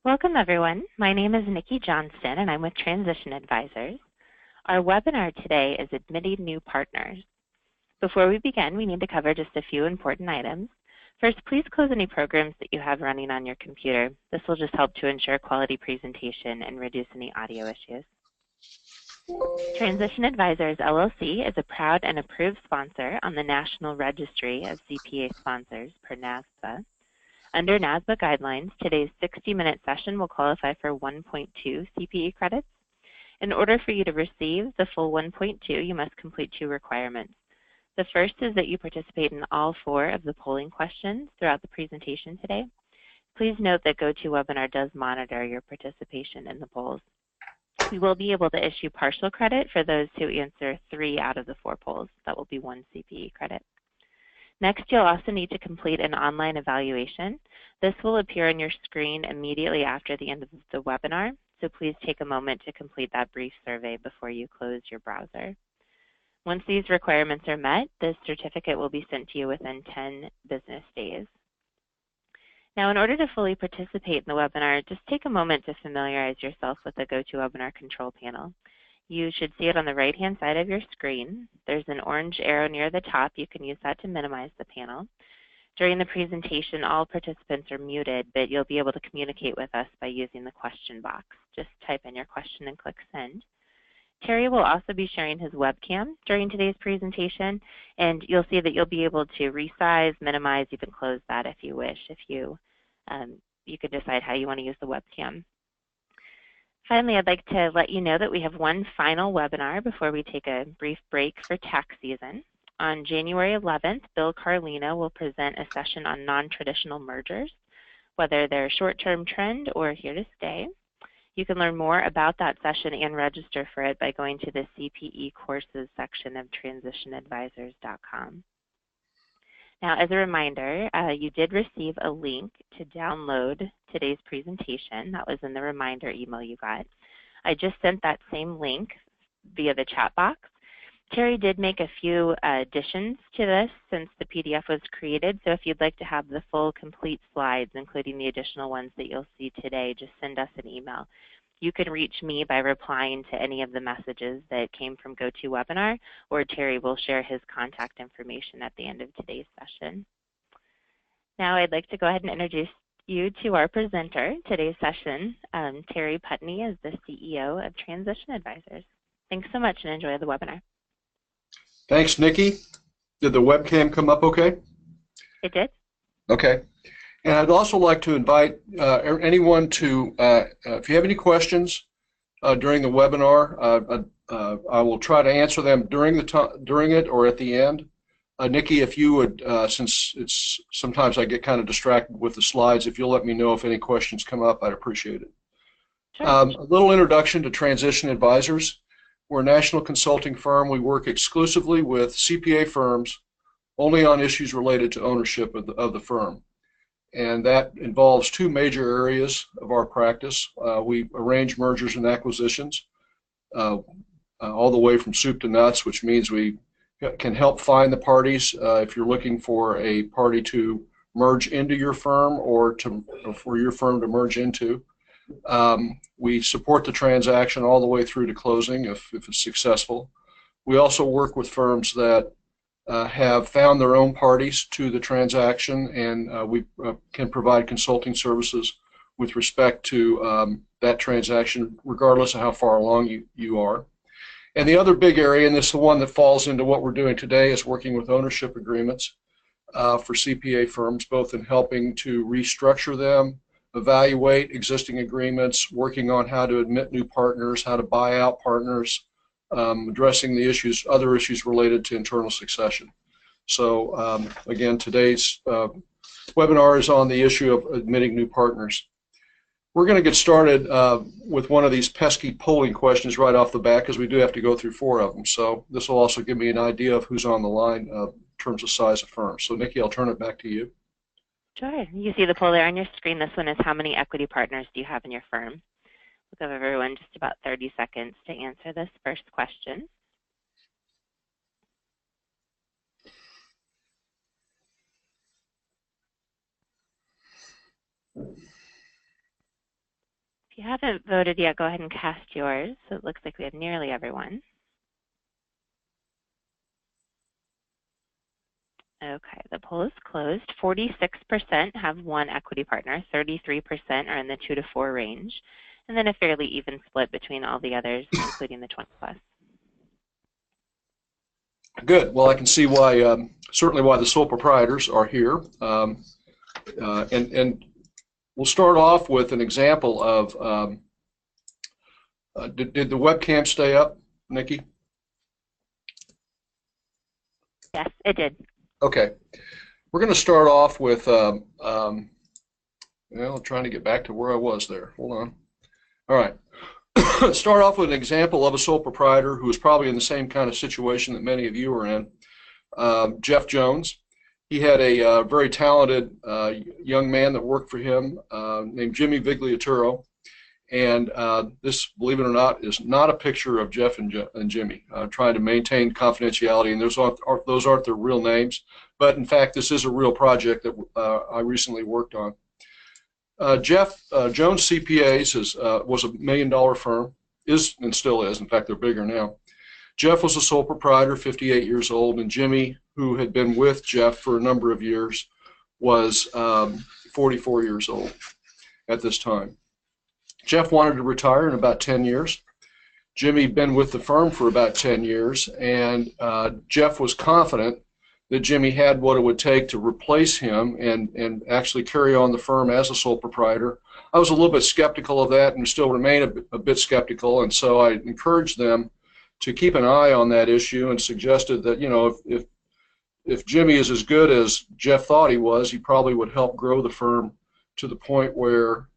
Welcome, everyone. My name is Nikki Johnston, and I'm with Transition Advisors. Our webinar today is Admitting New Partners. Before we begin, we need to cover just a few important items. First, please close any programs that you have running on your computer. This will just help to ensure quality presentation and reduce any audio issues. Transition Advisors, LLC is a proud and approved sponsor on the National Registry of CPA Sponsors per NASBA. Under NASBA guidelines, today's 60-minute session will qualify for 1.2 CPE credits. In order for you to receive the full 1.2, you must complete two requirements. The first is that you participate in all 4 of the polling questions throughout the presentation today. Please note that GoToWebinar does monitor your participation in the polls. We will be able to issue partial credit for those who answer 3 out of the 4 polls. That will be 1 CPE credit. Next, you'll also need to complete an online evaluation. This will appear on your screen immediately after the end of the webinar, so please take a moment to complete that brief survey before you close your browser. Once these requirements are met, this certificate will be sent to you within 10 business days. Now, in order to fully participate in the webinar, just take a moment to familiarize yourself with the GoToWebinar control panel. You should see it on the right-hand side of your screen. There's an orange arrow near the top. You can use that to minimize the panel. During the presentation, all participants are muted, but you'll be able to communicate with us by using the question box. Just type in your question and click send. Terry will also be sharing his webcam during today's presentation, and you'll see that you'll be able to resize, minimize, even close that if you wish, if you could decide how you want to use the webcam. Finally, I'd like to let you know that we have one final webinar before we take a brief break for tax season. On January 11th, Bill Carlino will present a session on non-traditional mergers, whether they're a short-term trend or here to stay. You can learn more about that session and register for it by going to the CPE courses section of transitionadvisors.com. Now, as a reminder, you did receive a link to download today's presentation. That was in the reminder email you got. I just sent that same link via the chat box. Terry did make a few additions to this since the PDF was created, so if you'd like to have the full complete slides, including the additional ones that you'll see today, just send us an email. You can reach me by replying to any of the messages that came from GoToWebinar, or Terry will share his contact information at the end of today's session. Now I'd like to go ahead and introduce you to our presenter. Today's session, Terry Putney is the CEO of Transition Advisors. Thanks so much and enjoy the webinar. Thanks, Nikki. Did the webcam come up okay? It did. Okay. And I'd also like to invite anyone to, if you have any questions during the webinar, I will try to answer them during it or at the end. Nikki, if you would, since sometimes I get kind of distracted with the slides, if you'll let me know if any questions come up, I'd appreciate it. Sure. A little introduction to Transition Advisors. We're a national consulting firm. We work exclusively with CPA firms only on issues related to ownership of the firm. And that involves 2 major areas of our practice. We arrange mergers and acquisitions all the way from soup to nuts, which means we can help find the parties if you're looking for a party to merge into your firm or for your firm to merge into. We support the transaction all the way through to closing if it's successful. We also work with firms that have found their own parties to the transaction, and we can provide consulting services with respect to that transaction, regardless of how far along you are. And the other big area, and this is the one that falls into what we're doing today, is working with ownership agreements for CPA firms, both in helping to restructure them, evaluate existing agreements, working on how to admit new partners, how to buy out partners, addressing the other issues related to internal succession. So again, today's webinar is on the issue of admitting new partners. We're going to get started with one of these pesky polling questions right off the bat, because we do have to go through 4 of them. So this will also give me an idea of who's on the line in terms of size of firm. So Nikki, I'll turn it back to you. Sure. You see the poll there on your screen. This one is how many equity partners do you have in your firm? We'll give everyone just about 30 seconds to answer this first question. you haven't voted yet, go ahead and cast yours. So it looks like we have nearly everyone. Okay, the poll is closed. 46% have one equity partner, 33% are in the 2 to 4 range, and then a fairly even split between all the others, including the 20 plus. Good. Well, I can see why, certainly why the sole proprietors are here. And we'll start off with an example of, did the webcam stay up, Nikki? Yes, it did. Okay. We're going to start off with, well, I'm trying to get back to where I was there. Hold on. All right. Start off with an example of a sole proprietor who is probably in the same kind of situation that many of you are in. Jeff Jones. He had a very talented young man that worked for him named Jimmy Vigliaturo. And this, believe it or not, is not a picture of Jeff and Jimmy, trying to maintain confidentiality, and those aren't their real names. But in fact, this is a real project that I recently worked on. Jeff Jones CPAs was $1 million firm, is and still is. In fact, they're bigger now. Jeff was a sole proprietor, 58 years old, and Jimmy, who had been with Jeff for a number of years, was 44 years old at this time. Jeff wanted to retire in about 10 years. Jimmy had been with the firm for about 10 years, and Jeff was confident that Jimmy had what it would take to replace him and actually carry on the firm as a sole proprietor. I was a little bit skeptical of that and still remain a bit skeptical, and so I encouraged them to keep an eye on that issue and suggested that, you know, if Jimmy is as good as Jeff thought he was, he probably would help grow the firm to the point where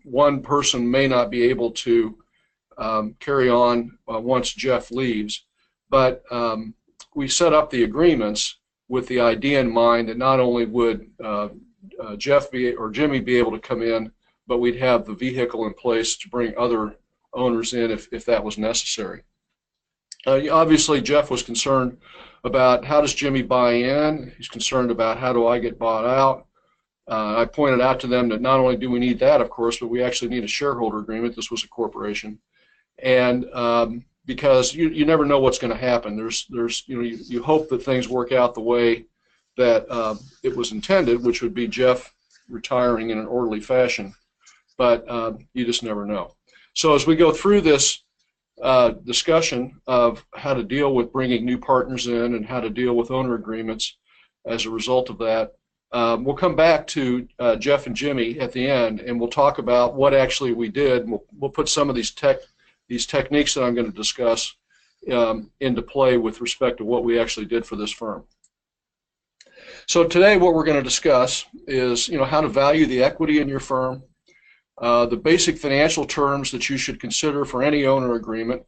one person may not be able to carry on once Jeff leaves. But we set up the agreements with the idea in mind that not only would Jeff or Jimmy be able to come in, but we'd have the vehicle in place to bring other owners in if that was necessary. Obviously, Jeff was concerned about how does Jimmy buy in. He's concerned about how do I get bought out. I pointed out to them that not only do we need that, of course, but we actually need a shareholder agreement. This was a corporation, and because you never know what's going to happen. You hope that things work out the way that it was intended, which would be Jeff retiring in an orderly fashion, but you just never know. So as we go through this discussion of how to deal with bringing new partners in and how to deal with owner agreements as a result of that, we'll come back to Jeff and Jimmy at the end, and we'll talk about what actually we did. We'll put some of these techniques that I'm going to discuss into play with respect to what we actually did for this firm. So today what we're going to discuss is, you know, how to value the equity in your firm, the basic financial terms that you should consider for any owner agreement,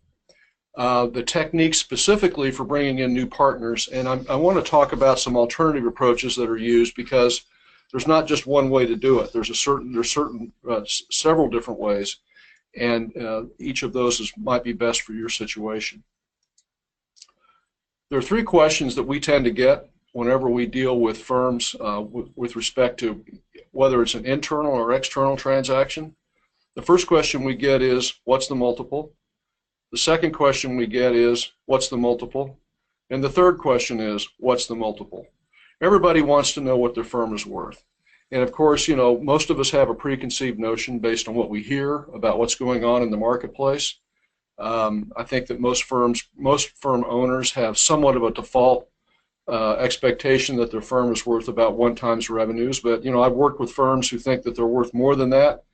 the techniques specifically for bringing in new partners, and I want to talk about some alternative approaches that are used because there's not just one way to do it. There's several different ways, and each of those might be best for your situation. There are 3 questions that we tend to get whenever we deal with firms with respect to whether it's an internal or external transaction. The first question we get is, what's the multiple? The second question we get is, what's the multiple? And the third question is, what's the multiple? Everybody wants to know what their firm is worth. And of course, you know, most of us have a preconceived notion based on what we hear about what's going on in the marketplace. I think that most firm owners have somewhat of a default expectation that their firm is worth about 1 times revenues. But, you know, I've worked with firms who think that they're worth more than that.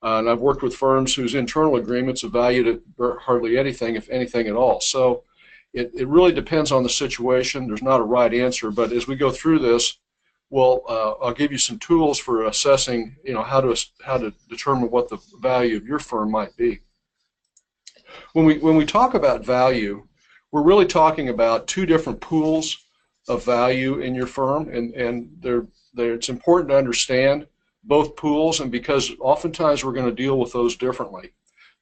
And I've worked with firms whose internal agreements are valued at hardly anything, if anything at all. So it really depends on the situation. There's not a right answer. But as we go through this, I'll give you some tools for assessing, you know, how to determine what the value of your firm might be. When we talk about value, we're really talking about 2 different pools of value in your firm, and it's important to understand both pools, and because oftentimes we're going to deal with those differently.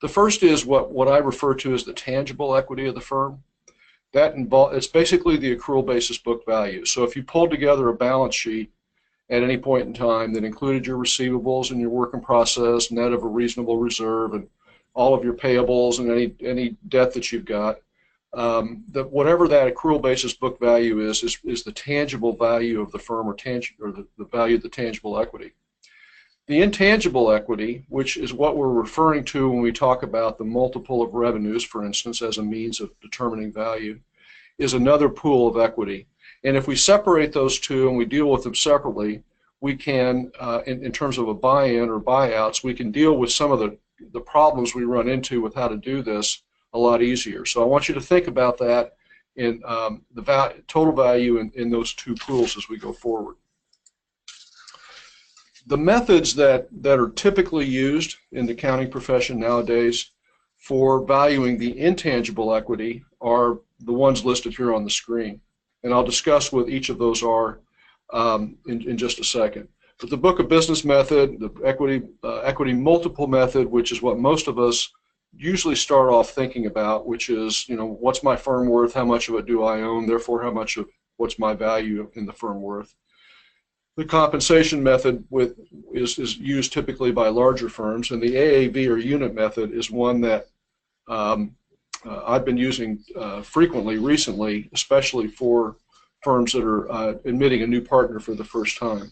The first is what I refer to as the tangible equity of the firm. It's basically the accrual basis book value. So if you pull together a balance sheet at any point in time that included your receivables and your work in process, net of a reasonable reserve, and all of your payables and any debt that you've got. That whatever that accrual basis book value is the tangible value of the firm, or the value of the tangible equity. The intangible equity, which is what we're referring to when we talk about the multiple of revenues, for instance, as a means of determining value, is another pool of equity. And if we separate those two and we deal with them separately, we can, in terms of a buy-in or buyouts, we can deal with some of the problems we run into with how to do this a lot easier. So I want you to think about that in the total value in those two pools as we go forward. The methods that are typically used in the accounting profession nowadays for valuing the intangible equity are the ones listed here on the screen. And I'll discuss what each of those are in just a second. But the book of business method, the equity multiple method, which is what most of us usually start off thinking about, which is, what's my firm worth, how much of it do I own, therefore what's my value in the firm worth. The compensation method is used typically by larger firms, and the AAV or unit method is one that I've been using frequently recently, especially for firms that are admitting a new partner for the first time.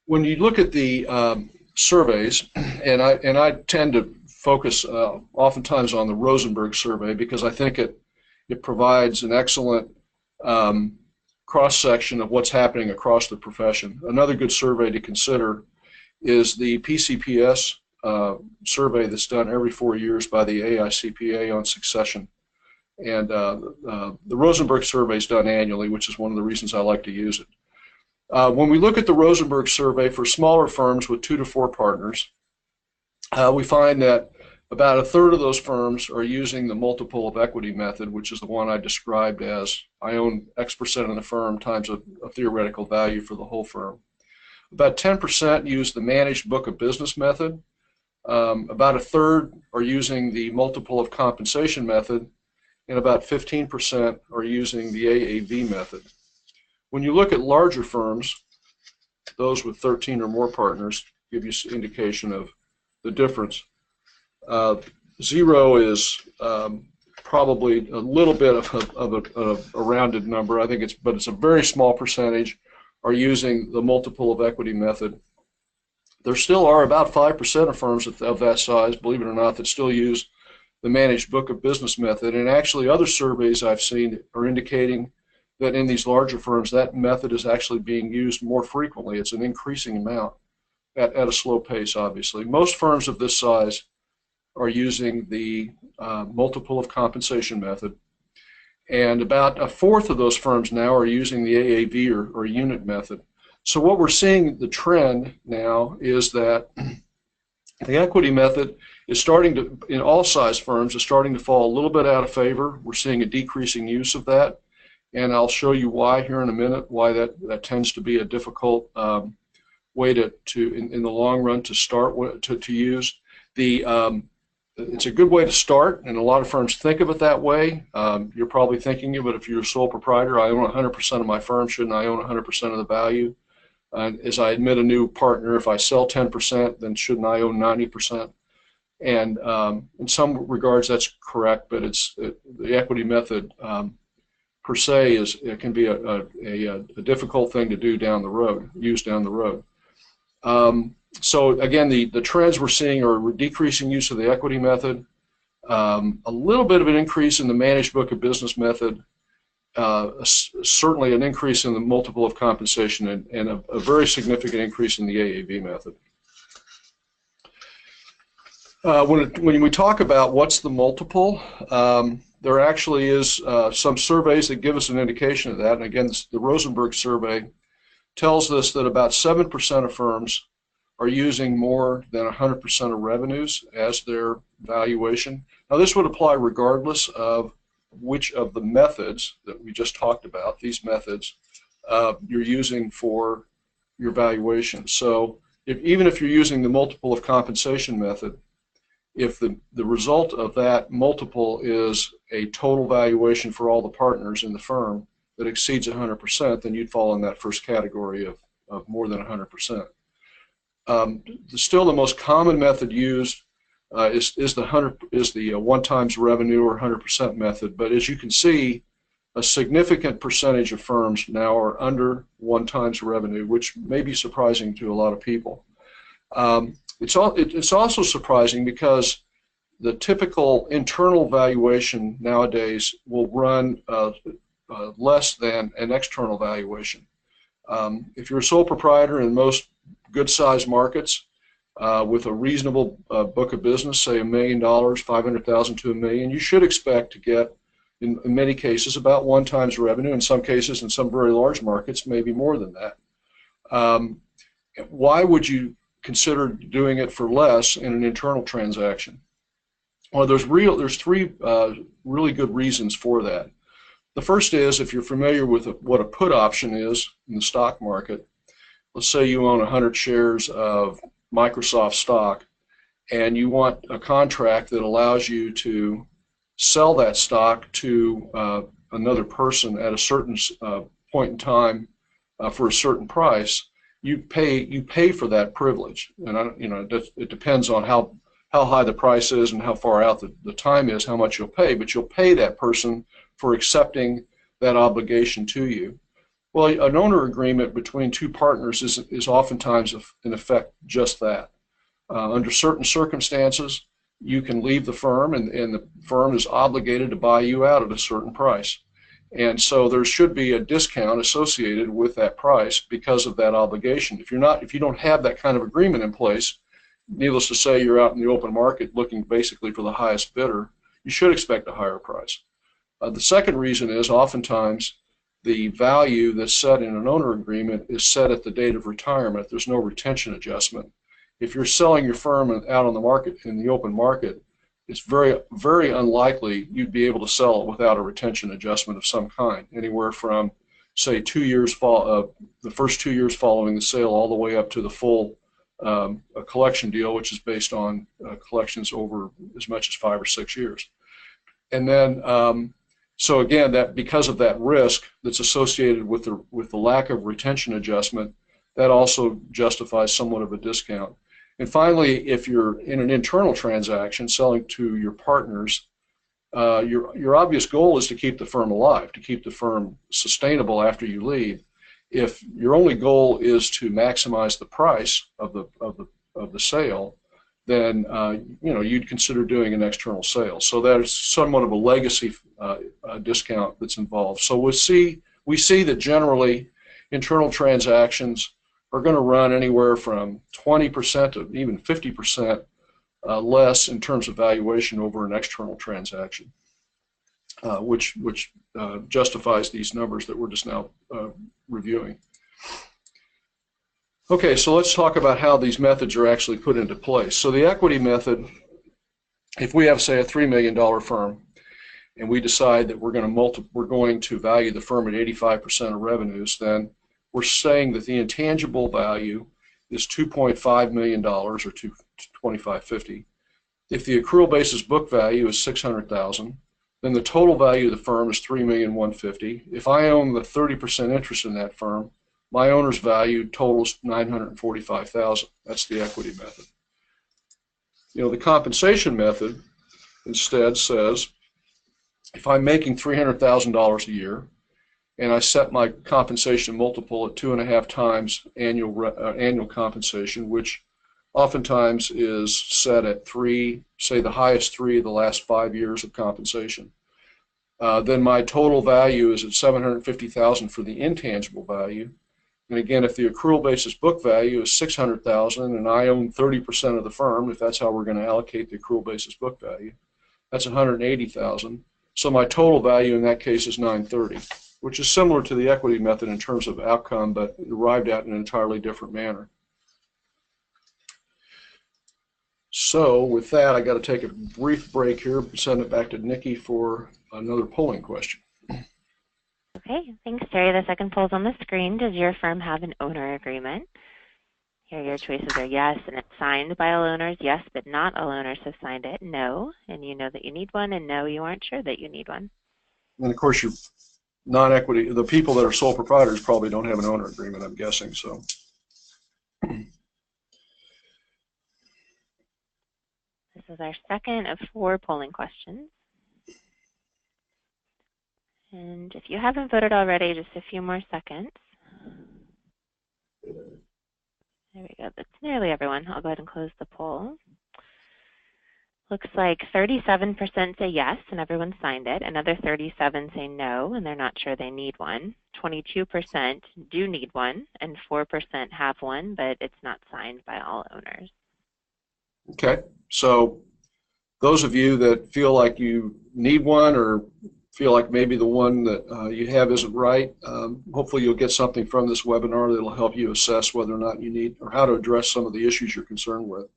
When you look at the surveys, and I tend to focus oftentimes on the Rosenberg survey because I think it provides an excellent cross-section of what's happening across the profession. Another good survey to consider is the PCPS survey that's done every 4 years by the AICPA on succession. And the Rosenberg survey is done annually, which is one of the reasons I like to use it. When we look at the Rosenberg survey for smaller firms with 2 to 4 partners, we find that about a third of those firms are using the multiple of equity method, which is the one I described as I own X% of the firm times a theoretical value for the whole firm. About 10% use the managed book of business method. About a third are using the multiple of compensation method, and about 15% are using the AAV method. When you look at larger firms, those with 13 or more partners, give you an indication of the difference. 0 is probably a little bit of a rounded number. I think but it's a very small percentage are using the multiple of equity method. There still are about 5% of firms of that size, believe it or not, that still use the managed book of business method. And actually other surveys I've seen are indicating that in these larger firms that method is actually being used more frequently. It's an increasing amount at a slow pace, obviously. Most firms of this size are using the multiple of compensation method. And about a fourth of those firms now are using the AAV or unit method. So what we're seeing, the trend now, is that the equity method is starting to, in all size firms, is starting to fall a little bit out of favor. We're seeing a decreasing use of that. And I'll show you why here in a minute, why that tends to be a difficult way in the long run to start with, to use. It's a good way to start, and a lot of firms think of it that way. You're probably thinking of it, if you're a sole proprietor, I own 100% of my firm, shouldn't I own 100% of the value? As I admit a new partner, if I sell 10%, then shouldn't I own 90%? And in some regards that's correct, but the equity method per se can be a difficult thing to do down the road, use down the road. So again, the trends we're seeing are decreasing use of the equity method, a little bit of an increase in the managed book of business method, certainly an increase in the multiple of compensation, and a very significant increase in the AAV method. When we talk about what's the multiple, there actually is some surveys that give us an indication of that. And again, the Rosenberg survey tells us that about 7% of firms are using more than 100% of revenues as their valuation. Now, this would apply regardless of which of the methods that we just talked about, these methods, you're using for your valuation. So even if you're using the multiple of compensation method, if the result of that multiple is a total valuation for all the partners in the firm, that exceeds 100%, then you'd fall in that first category of more than 100%. Still, the most common method used is the 1 times revenue or 100% method. But as you can see, a significant percentage of firms now are under 1 times revenue, which may be surprising to a lot of people. It's also surprising because the typical internal valuation nowadays will run less than an external valuation. If you're a sole proprietor in most good-sized markets with a reasonable book of business, say $1 million, $500,000 to $1 million, you should expect to get, in many cases, about 1 times revenue. In some cases, in some very large markets, maybe more than that. Why would you consider doing it for less in an internal transaction? Well, there's 3 really good reasons for that. The first is, if you're familiar with what a put option is in the stock market, let's say you own 100 shares of Microsoft stock, and you want a contract that allows you to sell that stock to another person at a certain point in time for a certain price. You pay for that privilege, and it depends on how high the price is and how far out the time is, how much you'll pay, but you'll pay that person for accepting that obligation to you. Well, an owner agreement between 2 partners is oftentimes, in effect, just that. Under certain circumstances, you can leave the firm, and the firm is obligated to buy you out at a certain price. And so there should be a discount associated with that price because of that obligation. If you don't have that kind of agreement in place, needless to say, you're out in the open market looking basically for the highest bidder, you should expect a higher price. The second reason is oftentimes the value that's set in an owner agreement is set at the date of retirement. There's no retention adjustment. If you're selling your firm out on the market, in the open market, it's very, very unlikely you'd be able to sell it without a retention adjustment of some kind, anywhere from, say, 2 years, the first 2 years following the sale, all the way up to the full a collection deal, which is based on collections over as much as 5 or 6 years. And then, so again, that because of that risk that's associated with the lack of retention adjustment, that also justifies somewhat of a discount. And finally, if you're in an internal transaction selling to your partners, your obvious goal is to keep the firm alive, to keep the firm sustainable after you leave. If your only goal is to maximize the price of the sale, then you'd consider doing an external sale. So there's somewhat of a legacy discount that's involved. So we see that generally internal transactions are going to run anywhere from 20% to even 50% less in terms of valuation over an external transaction, which justifies these numbers that we're just now reviewing. Okay, so let's talk about how these methods are actually put into place. So the equity method, if we have, say, a $3 million firm, and we decide that we're going to value the firm at 85% of revenues, then we're saying that the intangible value is $2.5 million, or $225.50. If the accrual basis book value is $600,000, then the total value of the firm is $3,150,000. If I own the 30% interest in that firm, my owner's value totals $945,000. That's the equity method. The compensation method instead says, if I'm making $300,000 a year, and I set my compensation multiple at 2.5 times annual compensation, which oftentimes is set at 3, say the highest 3 of the last 5 years of compensation. Then my total value is at $750,000 for the intangible value. And again, if the accrual basis book value is $600,000 and I own 30% of the firm, if that's how we're going to allocate the accrual basis book value, that's $180,000. So my total value in that case is $930,000, which is similar to the equity method in terms of outcome, but arrived at in an entirely different manner. So with that, I got to take a brief break here, send it back to Nikki for another polling question. Okay, thanks, Terry. The second poll is on the screen. Does your firm have an owner agreement? Here your choices are yes, and it's signed by all owners. Yes, but not all owners have signed it. No, and you know that you need one, and no, you aren't sure that you need one. And of course, non-equity, the people that are sole proprietors probably don't have an owner agreement, I'm guessing. So. This is our second of 4 polling questions. And if you haven't voted already, just a few more seconds. There we go. That's nearly everyone. I'll go ahead and close the poll. Looks like 37% say yes, and everyone signed it. Another 37 say no, and they're not sure they need one. 22% do need one, and 4% have one, but it's not signed by all owners. Okay, so those of you that feel like you need one or feel like maybe the one that you have isn't right, hopefully you'll get something from this webinar that will help you assess whether or not you need or how to address some of the issues you're concerned with.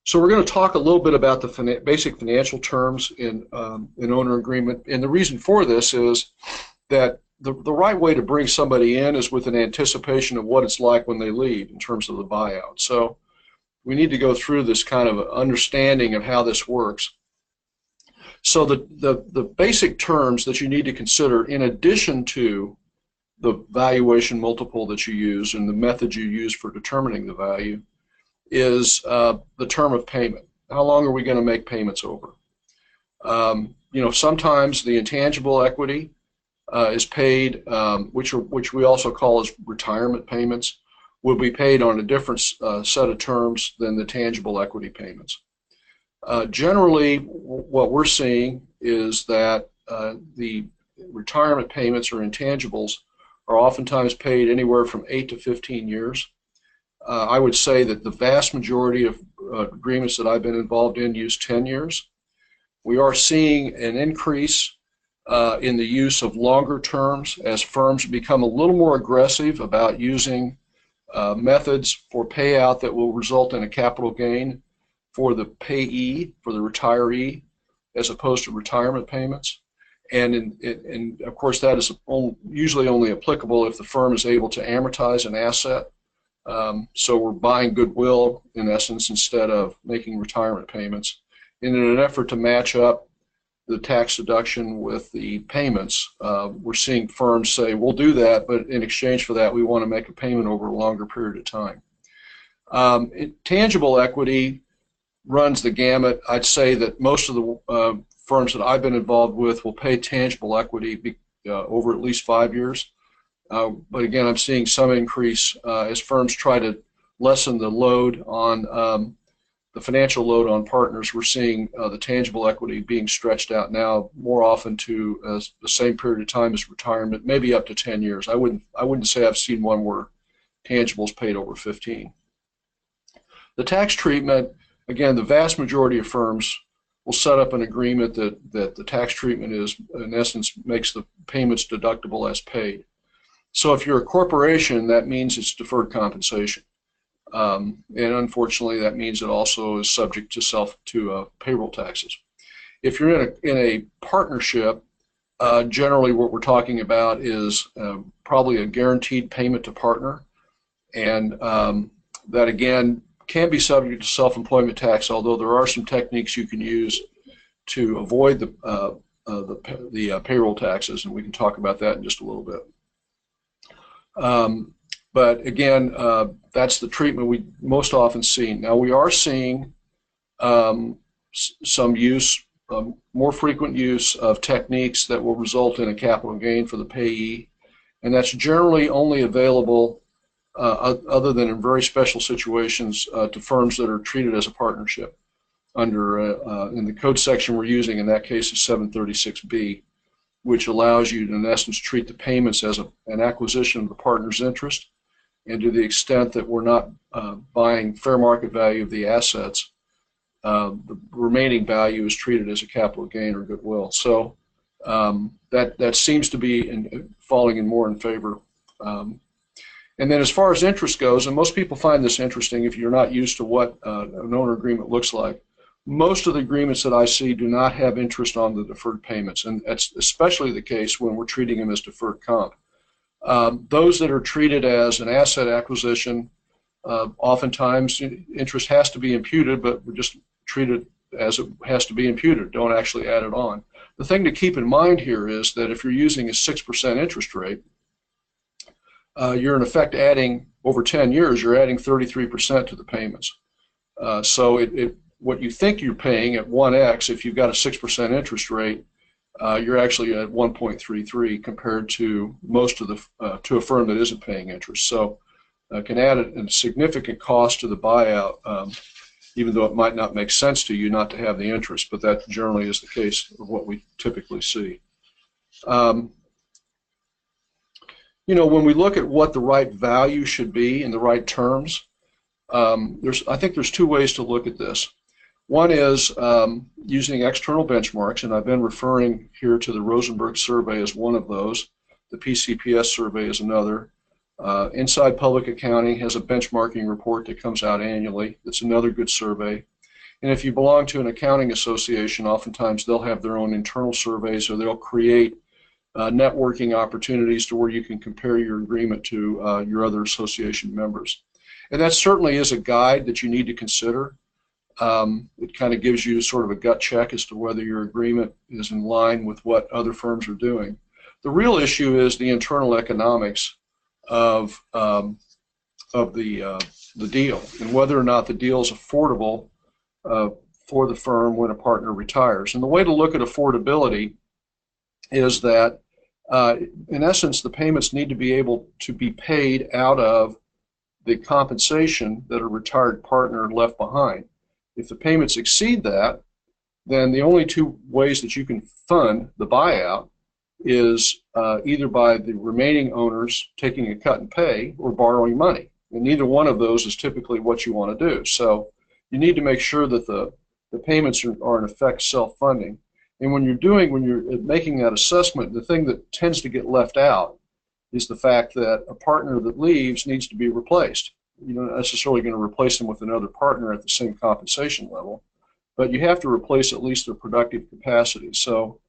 So we're going to talk a little bit about the basic financial terms in owner agreement, and the reason for this is that the right way to bring somebody in is with an anticipation of what it's like when they leave in terms of the buyout. So we need to go through this kind of understanding of how this works. So the basic terms that you need to consider, in addition to the valuation multiple that you use and the method you use for determining the value, is the term of payment. How long are we going to make payments over? You know, sometimes the intangible equity is paid, which we also call as retirement payments, will be paid on a different set of terms than the tangible equity payments. Generally, what we're seeing is that the retirement payments or intangibles are oftentimes paid anywhere from 8 to 15 years. I would say that the vast majority of agreements that I've been involved in use 10 years. We are seeing an increase in the use of longer terms as firms become a little more aggressive about using methods for payout that will result in a capital gain for the payee, for the retiree, as opposed to retirement payments. And of course, that is usually only applicable if the firm is able to amortize an asset. So we're buying goodwill, in essence, instead of making retirement payments. And in an effort to match up the tax deduction with the payments, we're seeing firms say, we'll do that, but in exchange for that, we want to make a payment over a longer period of time. Tangible equity runs the gamut. I'd say that most of the firms that I've been involved with will pay tangible equity over at least 5 years. But again, I'm seeing some increase as firms try to lessen the load on the financial load on partners. We're seeing the tangible equity being stretched out now more often to the same period of time as retirement, maybe up to 10 years. I wouldn't say I've seen one where tangibles paid over 15. The tax treatment, again, the vast majority of firms will set up an agreement that the tax treatment is, in essence, makes the payments deductible as paid. So if you're a corporation, that means it's deferred compensation. And unfortunately, that means it also is subject to payroll taxes. If you're in a partnership, generally what we're talking about is probably a guaranteed payment to partner, and that again can be subject to self-employment tax, although there are some techniques you can use to avoid the payroll taxes, and we can talk about that in just a little bit. But again, that's the treatment we most often see. Now we are seeing some use, more frequent use of techniques that will result in a capital gain for the payee, and that's generally only available other than in very special situations to firms that are treated as a partnership. Under in the code section we're using in that case is 736B, which allows you to, in essence, treat the payments as an acquisition of the partner's interest, and to the extent that we're not buying fair market value of the assets, the remaining value is treated as a capital gain or goodwill. So that seems to be falling more in favor. And then as far as interest goes, and most people find this interesting if you're not used to what an owner agreement looks like, most of the agreements that I see do not have interest on the deferred payments, and that's especially the case when we're treating them as deferred comp. Those that are treated as an asset acquisition, oftentimes interest has to be imputed, but we're just treated as it has to be imputed, don't actually add it on. The thing to keep in mind here is that if you're using a 6% interest rate, you're in effect adding, over 10 years, you're adding 33% to the payments. So what you think you're paying at 1x, if you've got a 6% interest rate, you're actually at 1.33 compared to most of the to a firm that isn't paying interest. So it can add a significant cost to the buyout, even though it might not make sense to you not to have the interest, but that generally is the case of what we typically see. You know, when we look at what the right value should be in the right terms, I think there's two ways to look at this. One is using external benchmarks, and I've been referring here to the Rosenberg survey as one of those. The PCPS survey is another. Inside Public Accounting has a benchmarking report that comes out annually. It's another good survey. And if you belong to an accounting association, oftentimes they'll have their own internal surveys, or they'll create networking opportunities to where you can compare your agreement to your other association members. And that certainly is a guide that you need to consider. It kind of gives you sort of a gut check as to whether your agreement is in line with what other firms are doing. The real issue is the internal economics of the deal, and whether or not the deal is affordable for the firm when a partner retires. And the way to look at affordability is that, in essence, the payments need to be able to be paid out of the compensation that a retired partner left behind. If the payments exceed that, then the only two ways that you can fund the buyout is either by the remaining owners taking a cut and pay or borrowing money. And neither one of those is typically what you want to do. So you need to make sure that the payments are in effect self-funding. And when you're making that assessment, the thing that tends to get left out is the fact that a partner that leaves needs to be replaced. You're not necessarily going to replace them with another partner at the same compensation level, but you have to replace at least their productive capacity. So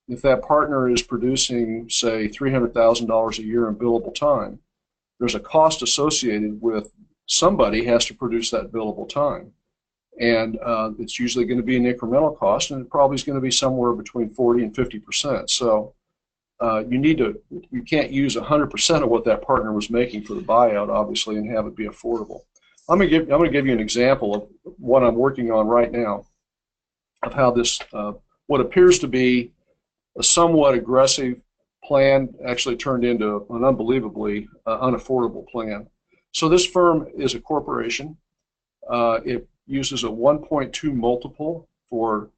if that partner is producing, say, $300,000 a year in billable time, there's a cost associated with somebody has to produce that billable time. And it's usually going to be an incremental cost, and it probably is going to be somewhere between 40 and 50%. So you can't use 100% of what that partner was making for the buyout, obviously, and have it be affordable. I'm going to give you an example of what I'm working on right now, of how this, what appears to be a somewhat aggressive plan actually turned into an unbelievably unaffordable plan. So this firm is a corporation. It uses a 1.2 multiple for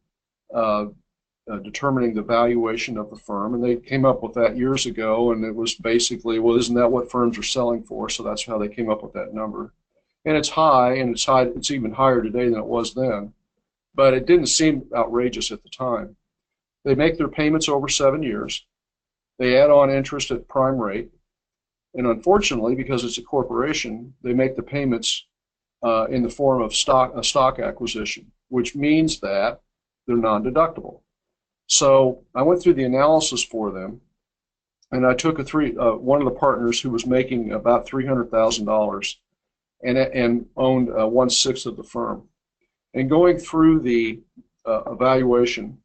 determining the valuation of the firm, and they came up with that years ago, and it was basically, well, isn't that what firms are selling for? So that's how they came up with that number. And it's high, and it's even higher today than it was then, but it didn't seem outrageous at the time. They make their payments over 7 years. They add on interest at prime rate, and unfortunately, because it's a corporation, they make the payments in the form of a stock acquisition, which means that they're non-deductible. So I went through the analysis for them, and I took one of the partners who was making about $300,000 and owned 1/6 of the firm. And going through the evaluation,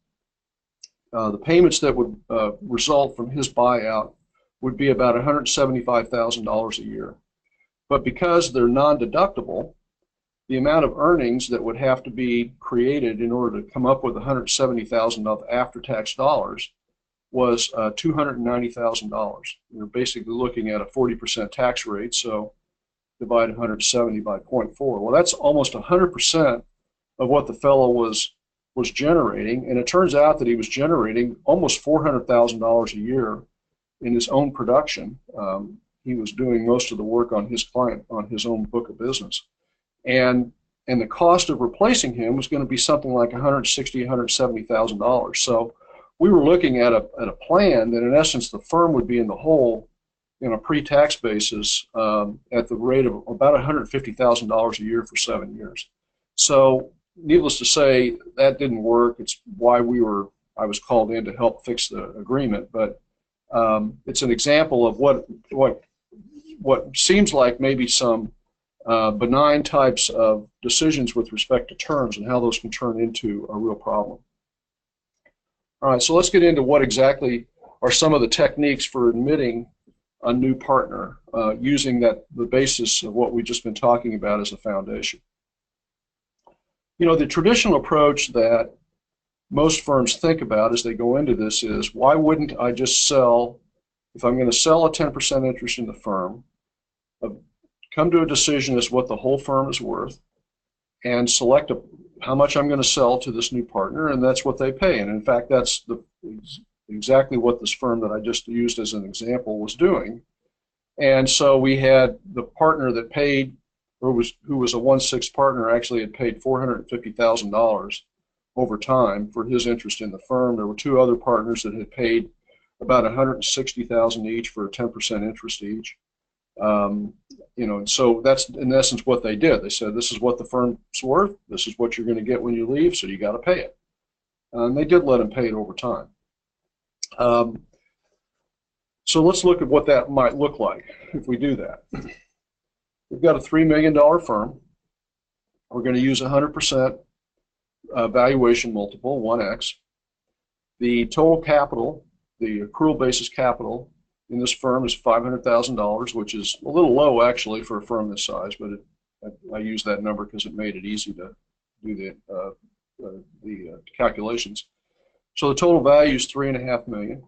the payments that would result from his buyout would be about $175,000 a year. But because they're non-deductible, the amount of earnings that would have to be created in order to come up with $170,000 of after-tax dollars was $290,000. You're basically looking at a 40% tax rate, so divide 170 by 0.4. Well, that's almost 100% of what the fellow was generating, and it turns out that he was generating almost $400,000 a year in his own production. He was doing most of the work on his own book of business. And the cost of replacing him was going to be something like $160,000, $170,000. So we were looking at a plan that, in essence, the firm would be in the hole on a pre-tax basis at the rate of about $150,000 a year for 7 years. So needless to say, that didn't work. It's why I was called in to help fix the agreement. But it's an example of what seems like maybe some benign types of decisions with respect to terms and how those can turn into a real problem. All right, so let's get into what exactly are some of the techniques for admitting a new partner using the basis of what we've just been talking about as a foundation. You know, the traditional approach that most firms think about as they go into this is, why wouldn't I just sell, if I'm going to sell a 10% interest in the firm, come to a decision as what the whole firm is worth, and select how much I'm going to sell to this new partner, and that's what they pay. And in fact, that's exactly what this firm that I just used as an example was doing. And so we had the partner that paid, who was a 1/6 partner, actually had paid $450,000 over time for his interest in the firm. There were two other partners that had paid about $160,000 each for a 10% interest each. You know, and so that's in essence what they did. They said, this is what the firm's worth, this is what you're going to get when you leave, so you got to pay it. And they did let him pay it over time. So let's look at what that might look like if we do that. We've got a $3 million firm. We're going to use 100% valuation multiple, 1x. The total capital, the accrual basis capital in this firm is $500,000, which is a little low actually for a firm this size, but I use that number because it made it easy to do the calculations. So the total value is $3.5 million.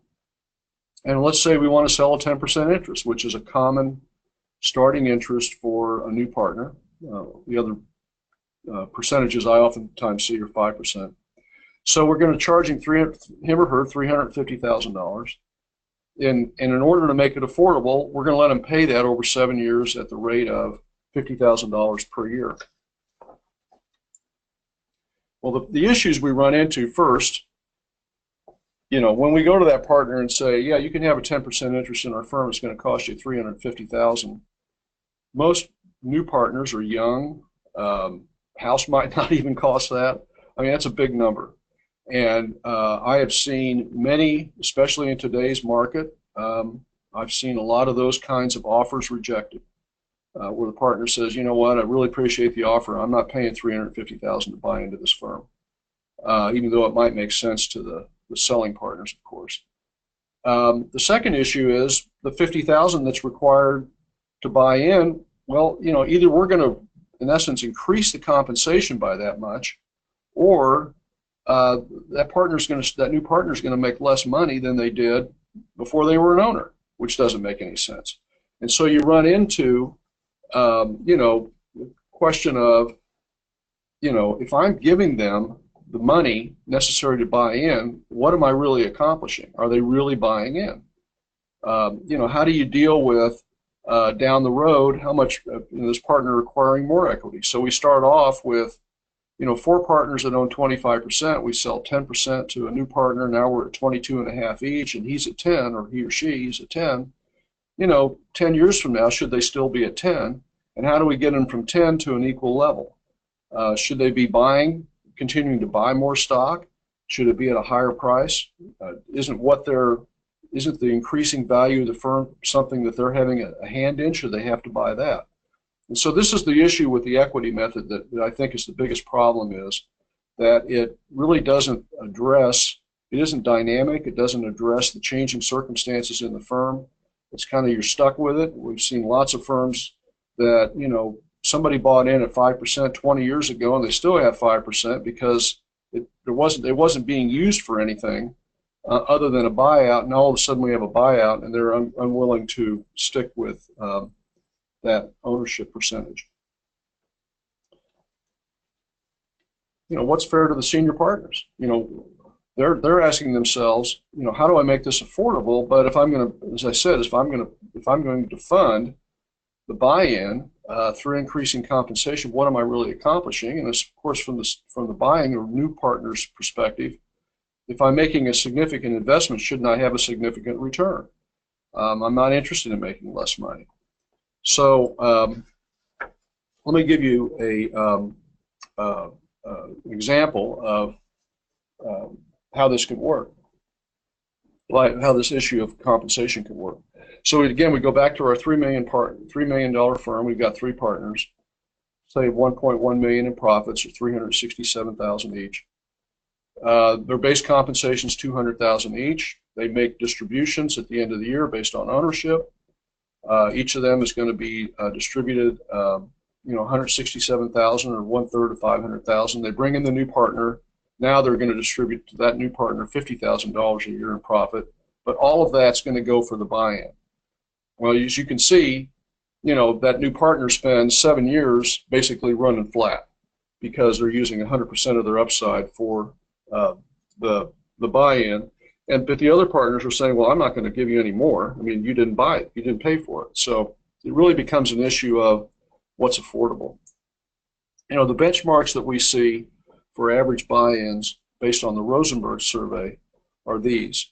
And let's say we want to sell a 10% interest, which is a common starting interest for a new partner. The other percentages I oftentimes see are 5%. So we're going to charge him or her $350,000. And in order to make it affordable, we're going to let him pay that over 7 years at the rate of $50,000 per year. Well, the issues we run into first, you know, when we go to that partner and say, yeah, you can have a 10% interest in our firm, it's going to cost you $350,000. Most new partners are young. House might not even cost that. I mean, that's a big number. And I have seen many, especially in today's market, I've seen a lot of those kinds of offers rejected, where the partner says, you know what, I really appreciate the offer. I'm not paying $350,000 to buy into this firm, even though it might make sense to the selling partners, of course. The second issue is the $50,000 that's required to buy in. Well, you know, either we're going to, in essence, increase the compensation by that much, or that new partner is going to make less money than they did before they were an owner, which doesn't make any sense. And so you run into, you know, the question of, you know, if I'm giving them the money necessary to buy in, what am I really accomplishing? Are they really buying in? You know, how do you deal with down the road how much this partner requiring more equity? So we start off with, you know, 4 partners that own 25%. We sell 10% to a new partner. Now we're at 22.5 each, and he's at 10, or he or she's at 10. You know, 10 years from now, should they still be at 10? And how do we get them from 10 to an equal level? Should they be continuing to buy more stock? Should it be at a higher price? Isn't the increasing value of the firm something that they're having a hand in? Should they have to buy that? And so this is the issue with the equity method that I think is the biggest problem, is that it really doesn't address, it isn't dynamic, it doesn't address the changing circumstances in the firm. It's kind of, you're stuck with it. We've seen lots of firms that, you know, somebody bought in at 5% 20 years ago and they still have 5% because it wasn't being used for anything other than a buyout, and all of a sudden we have a buyout and they're unwilling to stick with that ownership percentage. You know, what's fair to the senior partners? You know, they're asking themselves, you know, how do I make this affordable? But if I'm going to, as I said, if I'm going to fund the buy-in through increasing compensation, what am I really accomplishing? And of course, from the buying or new partner's perspective, if I'm making a significant investment, shouldn't I have a significant return? I'm not interested in making less money. So let me give you an example of how this could work, like how this issue of compensation could work. So again, we go back to our $3 million firm. We've got 3 partners, say $1.1 million in profits, or $367,000 each. Their base compensation is $200,000 each. They make distributions at the end of the year based on ownership. Each of them is going to be distributed, $167,000 or 1/3 of $500,000. They bring in the new partner. Now they're going to distribute to that new partner $50,000 a year in profit. But all of that's going to go for the buy-in. Well, as you can see, that new partner spends 7 years basically running flat because they're using 100% of their upside for the buy-in. But the other partners are saying, well, I'm not going to give you any more. I mean, you didn't buy it. You didn't pay for it. So it really becomes an issue of what's affordable. The benchmarks that we see for average buy-ins based on the Rosenberg survey are these,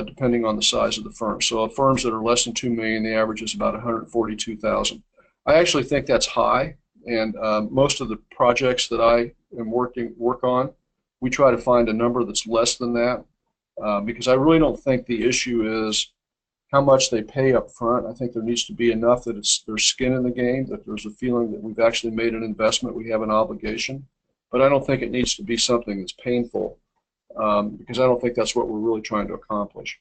depending on the size of the firm. So firms that are less than $2 million, the average is about $142,000. I actually think that's high, and most of the projects that I am work on, we try to find a number that's less than that. Because I really don't think the issue is how much they pay up front. I think there needs to be enough that there's skin in the game, that there's a feeling that we've actually made an investment, we have an obligation. But I don't think it needs to be something that's painful, because I don't think that's what we're really trying to accomplish.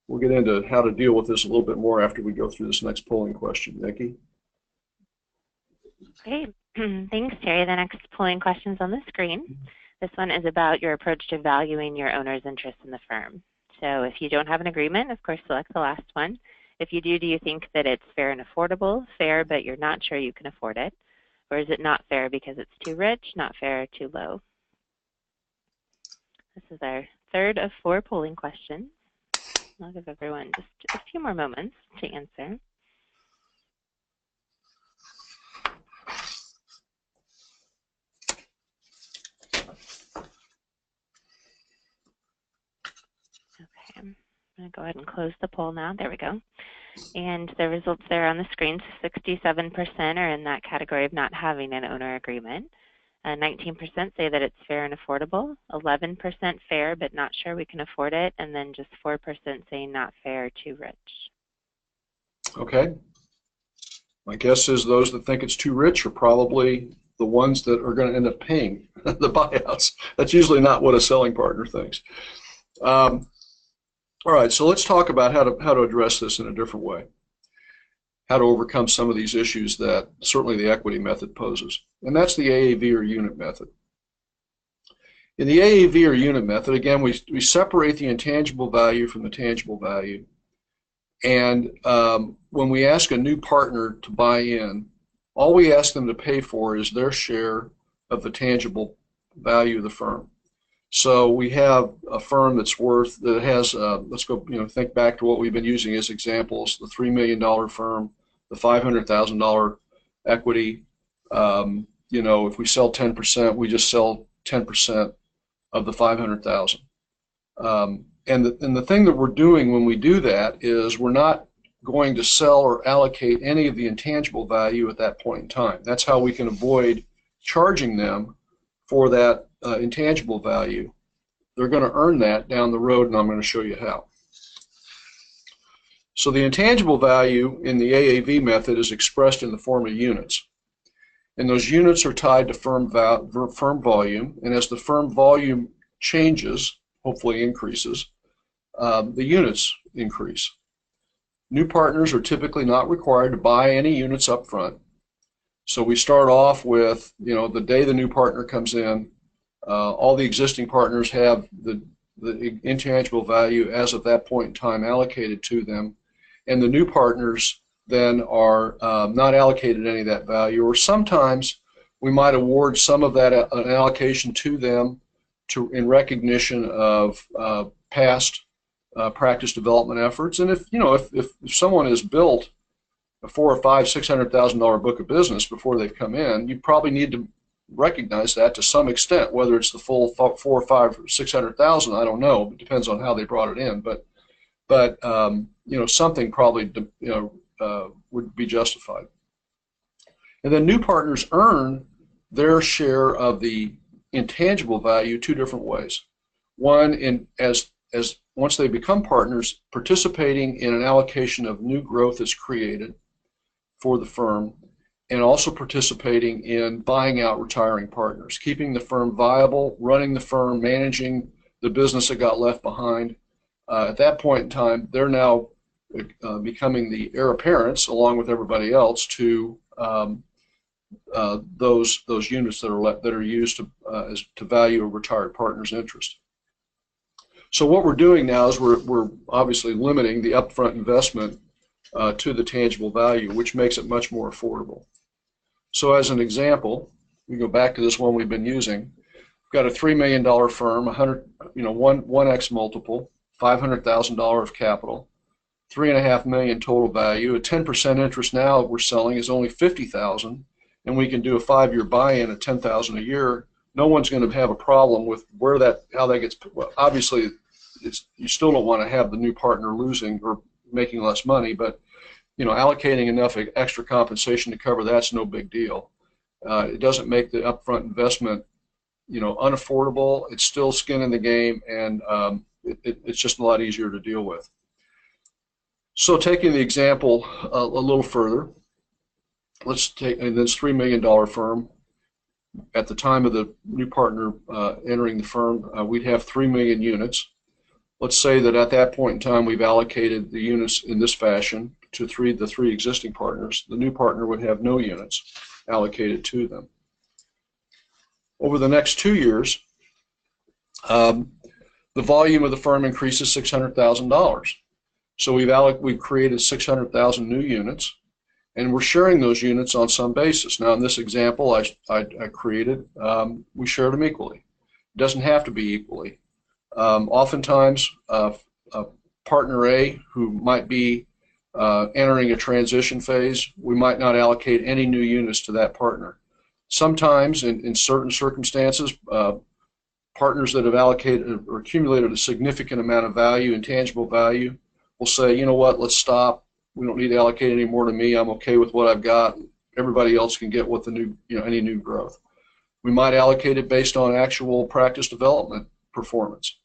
We'll get into how to deal with this a little bit more after we go through this next polling question. Nikki? Great. Thanks, Terry. The next polling question is on the screen. This one is about your approach to valuing your owner's interest in the firm. So if you don't have an agreement, of course, select the last one. If you do you think that it's fair and affordable? Fair, but you're not sure you can afford it? Or is it not fair because it's too rich, not fair, too low? This is our third of 4 polling questions. I'll give everyone just a few more moments to answer. I'm going to go ahead and close the poll now. There we go. And the results there on the screen, 67% are in that category of not having an owner agreement. 19% say that it's fair and affordable. 11% fair, but not sure we can afford it. And then just 4% saying not fair, too rich. Okay. My guess is those that think it's too rich are probably the ones that are going to end up paying the buyouts. That's usually not what a selling partner thinks. All right, so let's talk about how to address this in a different way, how to overcome some of these issues that certainly the equity method poses, and that's the AAV or unit method. In the AAV or unit method, again, we separate the intangible value from the tangible value, and when we ask a new partner to buy in, all we ask them to pay for is their share of the tangible value of the firm. So we have a firm that has, let's go, think back to what we've been using as examples, the $3 million firm, the $500,000 equity. If we sell 10%, we just sell 10% of the $500,000. And the thing that we're doing when we do that is we're not going to sell or allocate any of the intangible value at that point in time. That's how we can avoid charging them for that intangible value. They're going to earn that down the road, and I'm going to show you how. So the intangible value in the AAV method is expressed in the form of units. And those units are tied to firm volume, and as the firm volume changes, hopefully increases, the units increase. New partners are typically not required to buy any units up front. So we start off with, the day the new partner comes in, all the existing partners have the intangible value as of that point in time allocated to them, and the new partners then are not allocated any of that value, or sometimes we might award some of that an allocation to them in recognition of past practice development efforts. And if someone has built a $400,000 or $500,000, $600,000 book of business before they've come in, you probably need to recognize that to some extent, whether it's the full $400,000 or $500,000 or $600,000, I don't know. It depends on how they brought it in, but something probably would be justified. And then new partners earn their share of the intangible value 2 different ways. One, as once they become partners, participating in an allocation of new growth is created for the firm. and also participating in buying out retiring partners, keeping the firm viable, running the firm, managing the business that got left behind. At that point in time, they're now becoming the heir apparents, along with everybody else, to those units that are used to value a retired partner's interest. So what we're doing now is we're obviously limiting the upfront investment to the tangible value, which makes it much more affordable. So as an example, we go back to this one we've been using. We've got a $3 million firm, 1x multiple, $500,000 of capital, $3.5 million total value. A 10% interest now we're selling is only $50,000, and we can do a 5-year buy-in at $10,000 a year. No one's going to have a problem with how that gets. Well, obviously, you still don't want to have the new partner losing or making less money, but allocating enough extra compensation to cover that's no big deal. It doesn't make the upfront investment unaffordable. It's still skin in the game, and it's just a lot easier to deal with. So taking the example a little further, let's take this $3 million firm. At the time of the new partner entering the firm, we'd have 3 million units. Let's say that at that point in time we've allocated the units in this fashion to the three existing partners. The new partner would have no units allocated to them. Over the next 2 years, the volume of the firm increases $600,000. So we've created 600,000 new units, and we're sharing those units on some basis. Now, in this example I created, we shared them equally. It doesn't have to be equally. Oftentimes, partner A, who might be entering a transition phase, we might not allocate any new units to that partner. Sometimes, in certain circumstances, partners that have allocated or accumulated a significant amount of value, intangible value, will say, you know what, let's stop. We don't need to allocate any more to me. I'm okay with what I've got. Everybody else can get what the new, any new growth. We might allocate it based on actual practice development performance.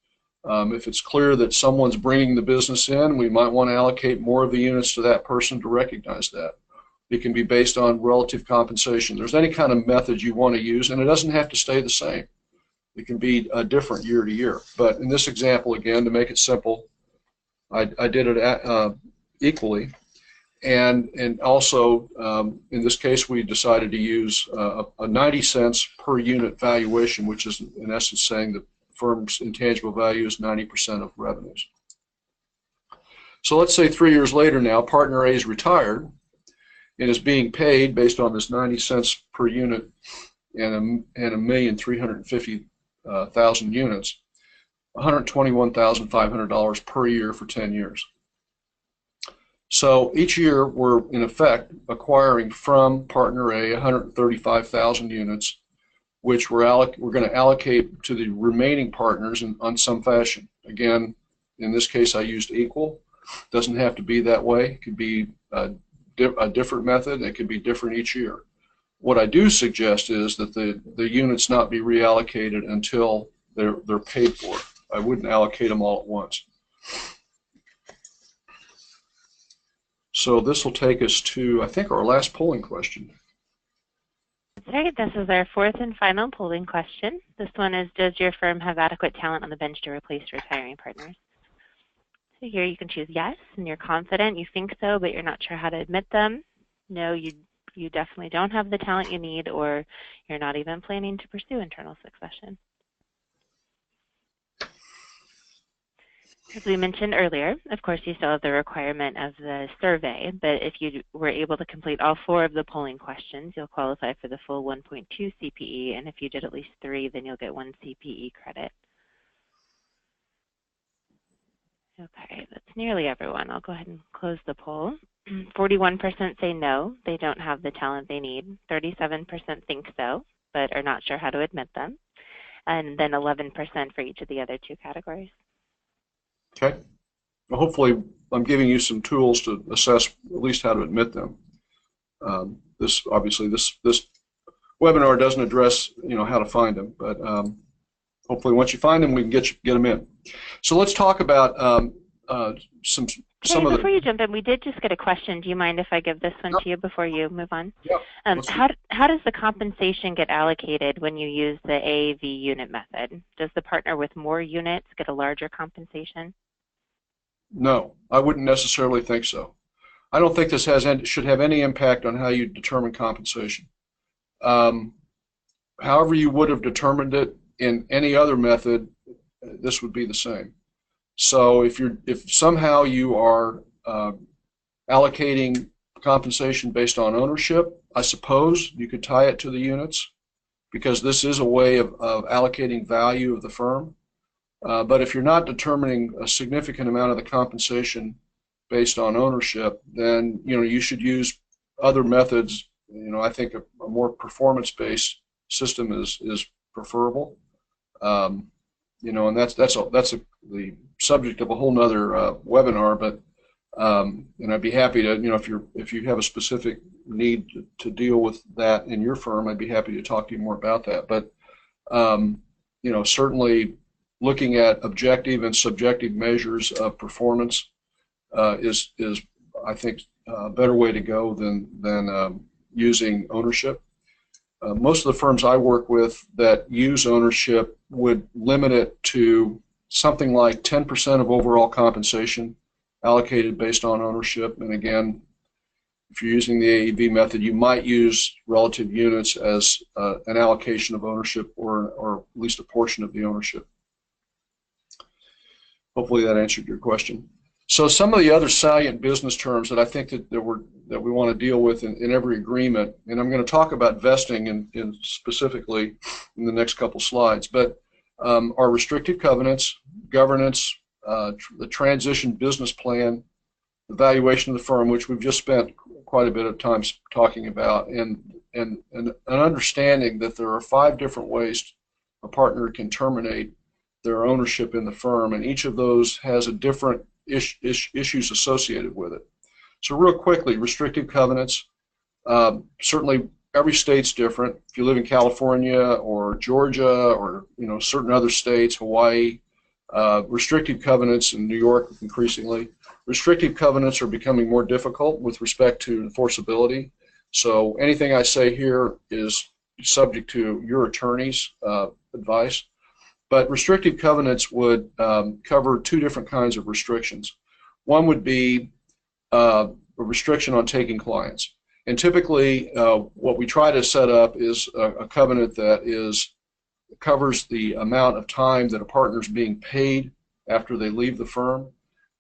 If it's clear that someone's bringing the business in, we might want to allocate more of the units to that person to recognize that. It can be based on relative compensation. There's any kind of method you want to use, and it doesn't have to stay the same. It can be different year to year. But in this example, again, to make it simple, I did it equally. And also, in this case, we decided to use a 90 cents per unit valuation, which is in essence saying the firm's intangible value is 90% of revenues. So let's say 3 years later now, partner A is retired and is being paid based on this 90 cents per unit and 1,350,000 units, $121,500 per year for 10 years. So each year we're in effect acquiring from partner A 135,000 units, which we're going to allocate to the remaining partners on some fashion. Again, in this case I used equal. Doesn't have to be that way. It could be a different method. It could be different each year. What I do suggest is that the units not be reallocated until they're paid for. I wouldn't allocate them all at once. So this will take us to, I think, our last polling question. That's right. This is our fourth and final polling question. This one is, does your firm have adequate talent on the bench to replace retiring partners? So here you can choose yes, and you're confident, you think so, but you're not sure how to admit them. No, you definitely don't have the talent you need, or you're not even planning to pursue internal succession. As we mentioned earlier, of course, you still have the requirement of the survey, but if you were able to complete all 4 of the polling questions, you'll qualify for the full 1.2 CPE, and if you did at least 3, then you'll get 1 CPE credit. Okay, that's nearly everyone. I'll go ahead and close the poll. 41% say no, they don't have the talent they need. 37% think so, but are not sure how to admit them. And then 11% for each of the other 2 categories. Okay. Well, hopefully I'm giving you some tools to assess at least how to admit them. This webinar doesn't address how to find them, but hopefully once you find them, we can get them in. So let's talk about some Hey, of before the. you jump in, we did just get a question. Do you mind if I give this one to you before you move on? Yeah. How does the compensation get allocated when you use the AAV unit method? Does the partner with more units get a larger compensation? No, I wouldn't necessarily think so. I don't think this should have any impact on how you determine compensation. Um, However you would have determined it in any other method, this would be the same. So if somehow you are allocating compensation based on ownership, I suppose you could tie it to the units, because this is a way of allocating value of the firm. But if you're not determining a significant amount of the compensation based on ownership, then you should use other methods. I think a more performance-based system is preferable. And that's the subject of a whole nother webinar. But and I'd be happy to, if you have a specific need to deal with that in your firm, I'd be happy to talk to you more about that. But certainly looking at objective and subjective measures of performance is I think a better way to go than using ownership. Most of the firms I work with that use ownership would limit it to something like 10% of overall compensation allocated based on ownership. And again, if you're using the AEV method, you might use relative units as an allocation of ownership, or at least a portion of the ownership. Hopefully that answered your question. So some of the other salient business terms that I think that we want to deal with in every agreement, and I'm going to talk about vesting in specifically in the next couple slides, but are restrictive covenants, governance, the transition business plan, the valuation of the firm, which we've just spent quite a bit of time talking about, and an understanding that there are 5 different ways a partner can terminate their ownership in the firm, and each of those has a different issues associated with it. So real quickly, restrictive covenants, certainly every state's different. If you live in California or Georgia or certain other states, Hawaii, restrictive covenants in New York increasingly. Restrictive covenants are becoming more difficult with respect to enforceability. So anything I say here is subject to your attorney's advice. But restrictive covenants would cover 2 different kinds of restrictions. One would be a restriction on taking clients. And typically what we try to set up is a covenant that covers the amount of time that a partner is being paid after they leave the firm.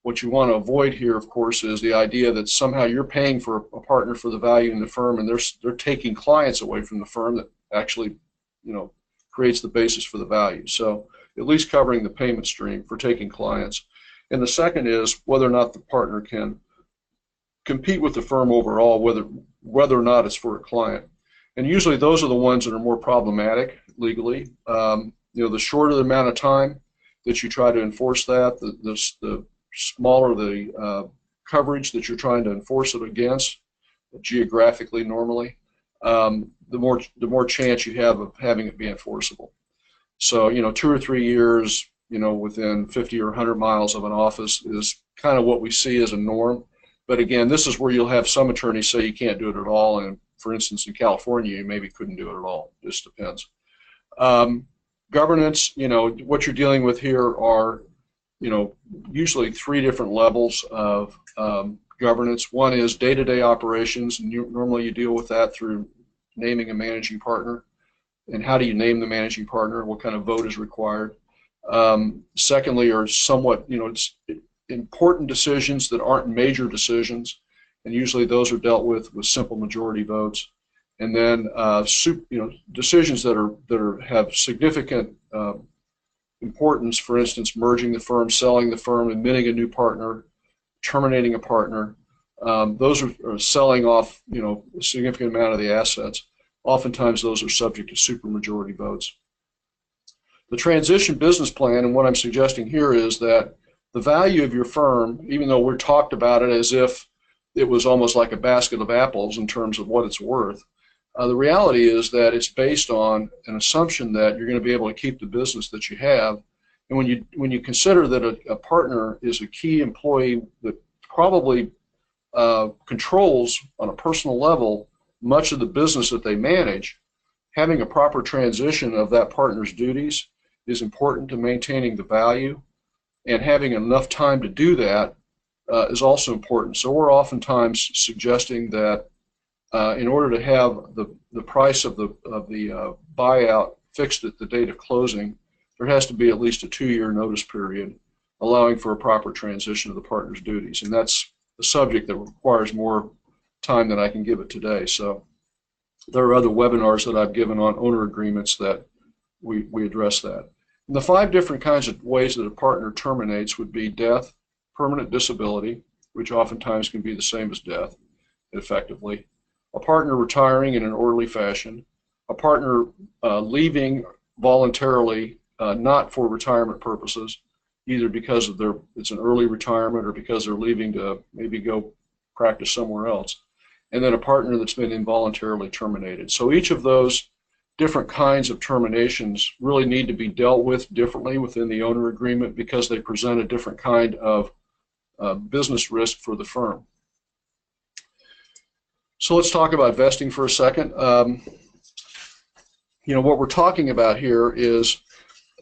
What you want to avoid here, of course, is the idea that somehow you're paying for a partner for the value in the firm, and they're taking clients away from the firm that actually creates the basis for the value. So at least covering the payment stream for taking clients. And the second is whether or not the partner can compete with the firm overall, whether or not it's for a client. And usually those are the ones that are more problematic legally. The shorter the amount of time that you try to enforce that, the smaller the coverage that you're trying to enforce it against, geographically normally, the more chance you have of having it be enforceable. So 2 or 3 years, within 50 or 100 miles of an office is kind of what we see as a norm. But again, this is where you'll have some attorneys say you can't do it at all, and for instance, in California, you maybe couldn't do it at all. It just depends. Governance, what you're dealing with here are, usually 3 different levels of governance. One is day-to-day operations, and normally you deal with that through naming a managing partner. And how do you name the managing partner? What kind of vote is required? Secondly, are somewhat, it's important decisions that aren't major decisions, and usually those are dealt with simple majority votes. And then decisions that have significant importance, for instance, merging the firm, selling the firm, admitting a new partner, terminating a partner. Those are selling off a significant amount of the assets. Oftentimes those are subject to supermajority votes. The transition business plan, and what I'm suggesting here is that the value of your firm, even though we're talked about it as if it was almost like a basket of apples in terms of what it's worth, the reality is that it's based on an assumption that you're going to be able to keep the business that you have. And when you consider that a partner is a key employee that probably controls on a personal level much of the business that they manage, having a proper transition of that partner's duties is important to maintaining the value, and having enough time to do that is also important. So we're oftentimes suggesting that in order to have the price of the buyout fixed at the date of closing, there has to be at least a 2-year notice period allowing for a proper transition of the partner's duties. And that's a subject that requires more time than I can give it today. So there are other webinars that I've given on owner agreements that we address that. And the 5 different kinds of ways that a partner terminates would be death, permanent disability, which oftentimes can be the same as death effectively, a partner retiring in an orderly fashion, a partner leaving voluntarily, not for retirement purposes, either because of it's an early retirement or because they're leaving to maybe go practice somewhere else, and then a partner that's been involuntarily terminated. So each of those different kinds of terminations really need to be dealt with differently within the owner agreement because they present a different kind of business risk for the firm. So let's talk about vesting for a second. What we're talking about here is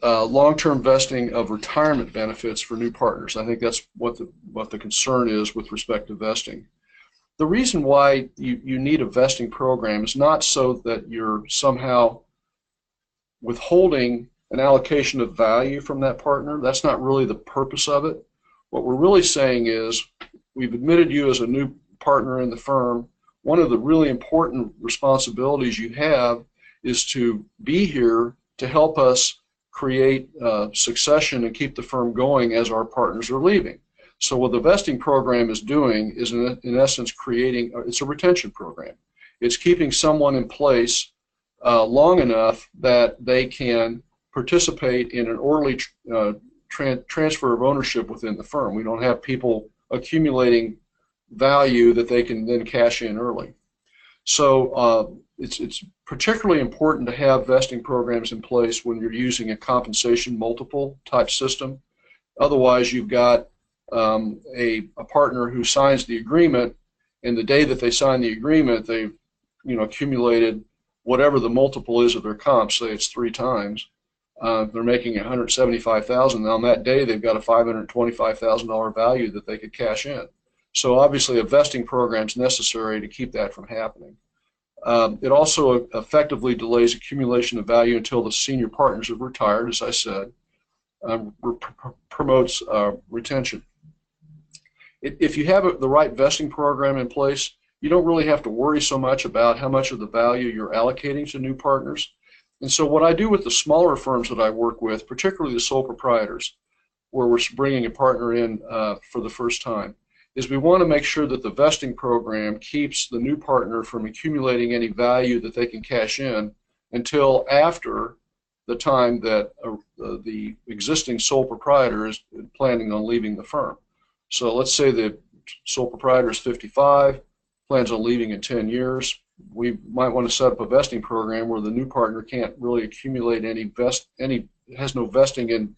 long-term vesting of retirement benefits for new partners. I think that's what the concern is with respect to vesting. The reason why you need a vesting program is not so that you're somehow withholding an allocation of value from that partner. That's not really the purpose of it. What we're really saying is we've admitted you as a new partner in the firm. One of the really important responsibilities you have is to be here to help us create succession and keep the firm going as our partners are leaving. So what the vesting program is doing is in essence it's a retention program. It's keeping someone in place long enough that they can participate in an orderly transfer of ownership within the firm. We don't have people accumulating value that they can then cash in early. So it's particularly important to have vesting programs in place when you're using a compensation multiple type system. Otherwise, you've got a partner who signs the agreement, and the day that they sign the agreement, they've accumulated whatever the multiple is of their comp. Say it's 3 times. They're making $175,000. And on that day, they've got a $525,000 value that they could cash in. So obviously, a vesting program is necessary to keep that from happening. It also effectively delays accumulation of value until the senior partners have retired, as I said. Promotes retention. If you have the right vesting program in place, you don't really have to worry so much about how much of the value you're allocating to new partners. And so what I do with the smaller firms that I work with, particularly the sole proprietors, where we're bringing a partner in for the first time, is we want to make sure that the vesting program keeps the new partner from accumulating any value that they can cash in until after the time that the existing sole proprietor is planning on leaving the firm. So let's say the sole proprietor is 55, plans on leaving in 10 years. We might want to set up a vesting program where the new partner can't really accumulate has no vesting in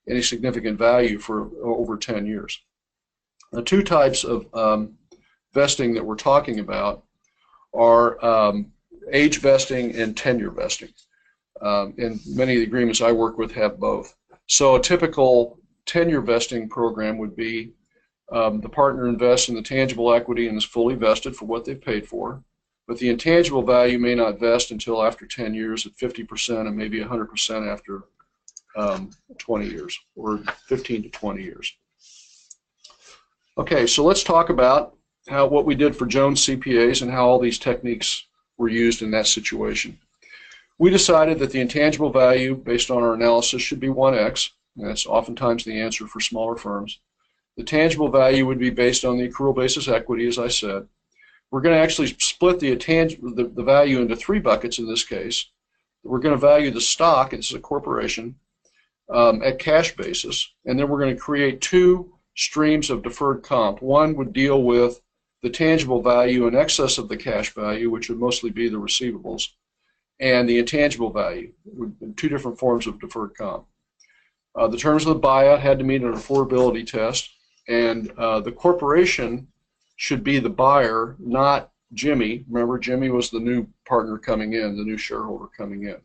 any significant value for over 10 years. The 2 types of vesting that we're talking about are age vesting and tenure vesting. And many of the agreements I work with have both. So a typical tenure vesting program would be the partner invests in the tangible equity and is fully vested for what they've paid for, but the intangible value may not vest until after 10 years at 50% and maybe 100% after 20 years or 15 to 20 years. Okay, so let's talk about what we did for Jones CPAs and how all these techniques were used in that situation. We decided that the intangible value based on our analysis should be 1x, and that's oftentimes the answer for smaller firms. The tangible value would be based on the accrual basis equity, as I said. We're going to actually split the value into 3 buckets in this case. We're going to value the stock, it's a corporation, at cash basis, and then we're going to create 2 streams of deferred comp. One would deal with the tangible value in excess of the cash value, which would mostly be the receivables, and the intangible value, 2 different forms of deferred comp. The terms of the buyout had to meet an affordability test, and the corporation should be the buyer, not Jimmy. Remember, Jimmy was the new partner coming in, the new shareholder coming in.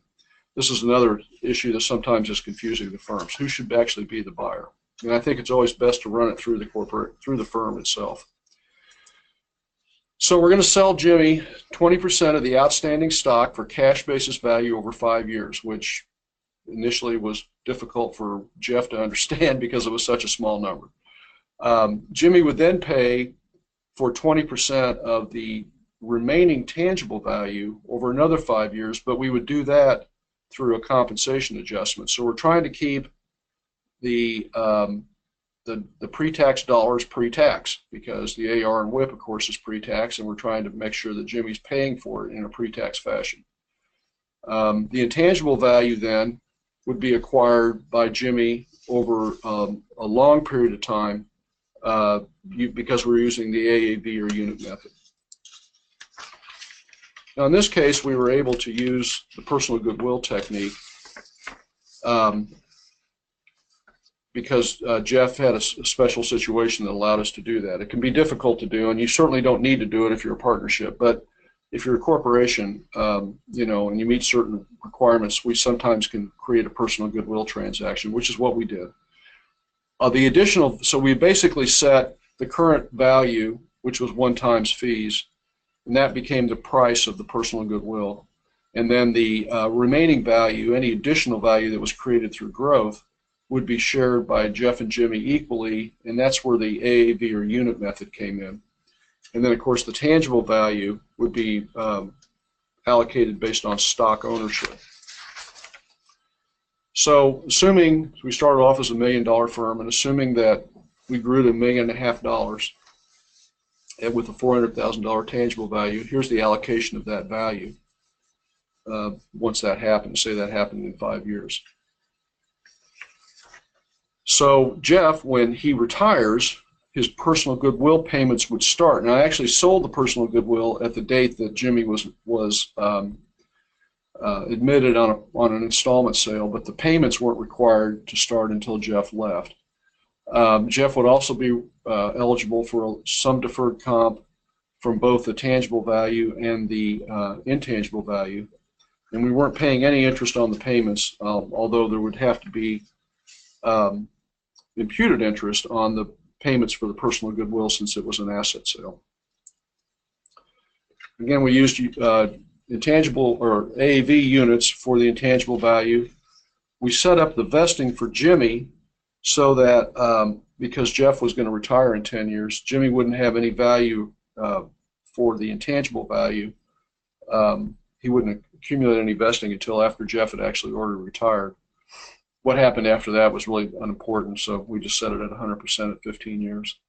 This is another issue that sometimes is confusing to firms. Who should actually be the buyer? And I think it's always best to run it through the firm itself. So we're going to sell Jimmy 20% of the outstanding stock for cash basis value over 5 years, which initially was difficult for Jeff to understand because it was such a small number. Jimmy would then pay for 20% of the remaining tangible value over another 5 years, but we would do that through a compensation adjustment. So we're trying to keep the pre-tax dollars pre-tax, because the AR and WIP, of course, is pre-tax, and we're trying to make sure that Jimmy's paying for it in a pre-tax fashion. The intangible value then would be acquired by Jimmy over a long period of time because we're using the AAV or unit method. Now, in this case, we were able to use the personal goodwill technique because Jeff had a special situation that allowed us to do that. It can be difficult to do, and you certainly don't need to do it if you're a partnership. But if you're a corporation, you know, and you meet certain requirements, we sometimes can create a personal goodwill transaction, which is what we did. So we basically set the current value, which was 1 times fees, and that became the price of the personal goodwill. And then the remaining value, any additional value that was created through growth, would be shared by Jeff and Jimmy equally, and that's where the AAV or unit method came in. And then, of course, the tangible value would be allocated based on stock ownership. So assuming we started off as $1 million firm, and assuming that we grew to $1.5 million and with a $400,000 tangible value, here's the allocation of that value once that happens. Say that happened in 5 years. So Jeff, when he retires, his personal goodwill payments would start. And I actually sold the personal goodwill at the date that Jimmy was admitted on an installment sale, but the payments weren't required to start until Jeff left. Jeff would also be eligible for some deferred comp from both the tangible value and the intangible value. And we weren't paying any interest on the payments, although there would have to be imputed interest on the payments for the personal goodwill since it was an asset sale. Again, we used intangible or AAV units for the intangible value. We set up the vesting for Jimmy so that because Jeff was going to retire in 10 years, Jimmy wouldn't have any value for the intangible value. He wouldn't accumulate any vesting until after Jeff had actually already retired. What happened after that was really unimportant, so we just set it at 100% at 15 years.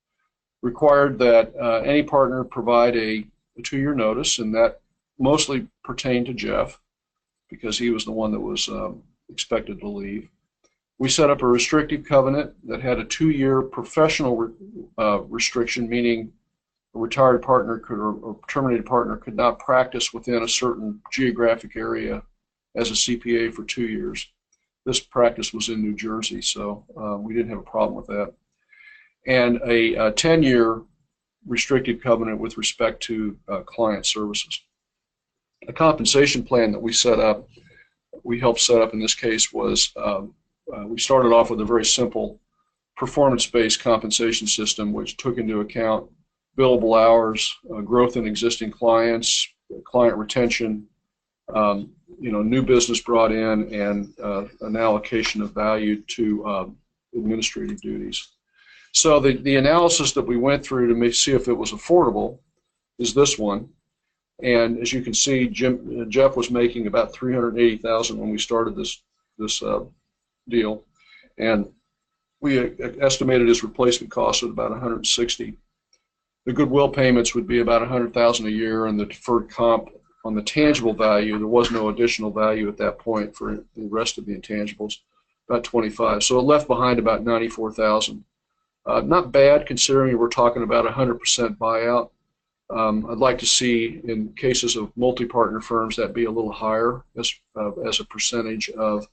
Required that any partner provide a 2-year notice, and that mostly pertained to Jeff because he was the one that was expected to leave. We set up a restrictive covenant that had a 2-year professional restriction, meaning a retired partner or terminated partner could not practice within a certain geographic area as a CPA for 2 years. This practice was in New Jersey, so we didn't have a problem with that. And a 10-year restrictive covenant with respect to client services. The compensation plan that we helped set up in this case was we started off with a very simple performance-based compensation system which took into account billable hours, growth in existing clients, client retention, new business brought in, and an allocation of value to administrative duties. So the analysis that we went through to see if it was affordable is this one. And as you can see, Jeff was making about $380,000 when we started this deal, and we estimated his replacement cost at about $160,000. The goodwill payments would be about $100,000 a year, and the deferred comp on the tangible value, there was no additional value at that point for the rest of the intangibles, about $25,000. So it left behind about $94,000. Not bad considering we're talking about 100% buyout. I'd like to see, in cases of multi-partner firms, that be a little higher as a percentage of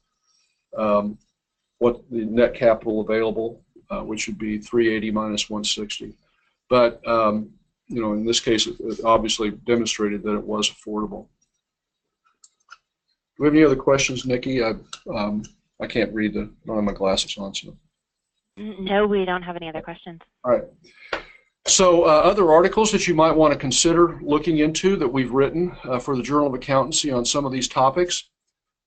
what the net capital available, which would be 380 minus 160. But you know, in this case, it obviously demonstrated that it was affordable. Do we have any other questions, Nikki? I can't read I don't have my glasses on, so. No, we don't have any other questions. All right. So other articles that you might want to consider looking into that we've written for the Journal of Accountancy on some of these topics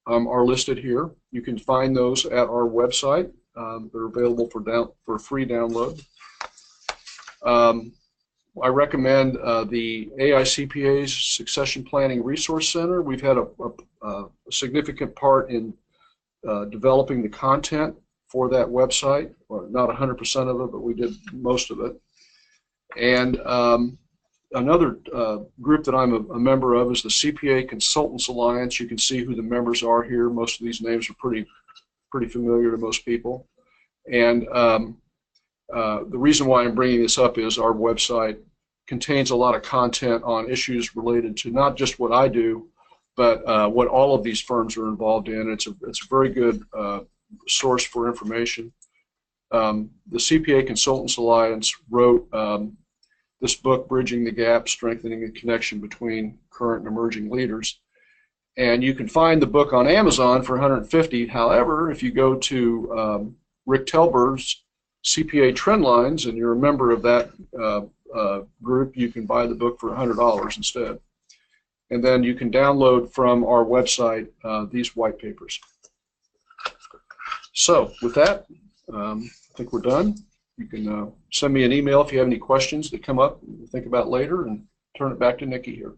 are listed here. You can find those at our website. They're available for free download. I recommend the AICPA's Succession Planning Resource Center. We've had a significant part in developing the content for that website. Well, not 100% of it, but we did most of it. And another group that I'm a member of is the CPA Consultants Alliance. You can see who the members are here. Most of these names are pretty familiar to most people. And the reason why I'm bringing this up is our website contains a lot of content on issues related to not just what I do, but what all of these firms are involved in. It's a very good source for information. The CPA Consultants Alliance wrote this book, Bridging the Gap, Strengthening the Connection Between Current and Emerging Leaders. And you can find the book on Amazon for $150. However, if you go to Rick Telber's CPA Trendlines and you're a member of that group, you can buy the book for $100 instead. And then you can download from our website these white papers. So with that, I think we're done. You can send me an email if you have any questions that come up and think about later, and turn it back to Nikki here.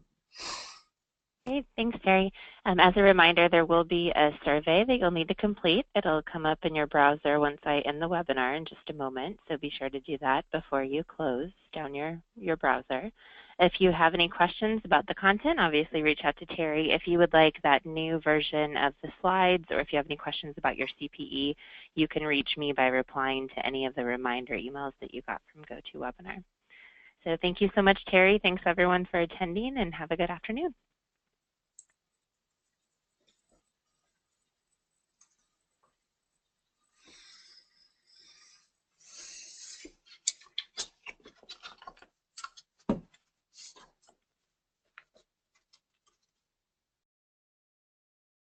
Great, thanks, Terry. As a reminder, there will be a survey that you'll need to complete. It'll come up in your browser once I end the webinar in just a moment, so be sure to do that before you close down your browser. If you have any questions about the content, obviously reach out to Terry. If you would like that new version of the slides, or if you have any questions about your CPE, you can reach me by replying to any of the reminder emails that you got from GoToWebinar. So thank you so much, Terry. Thanks everyone for attending, and have a good afternoon.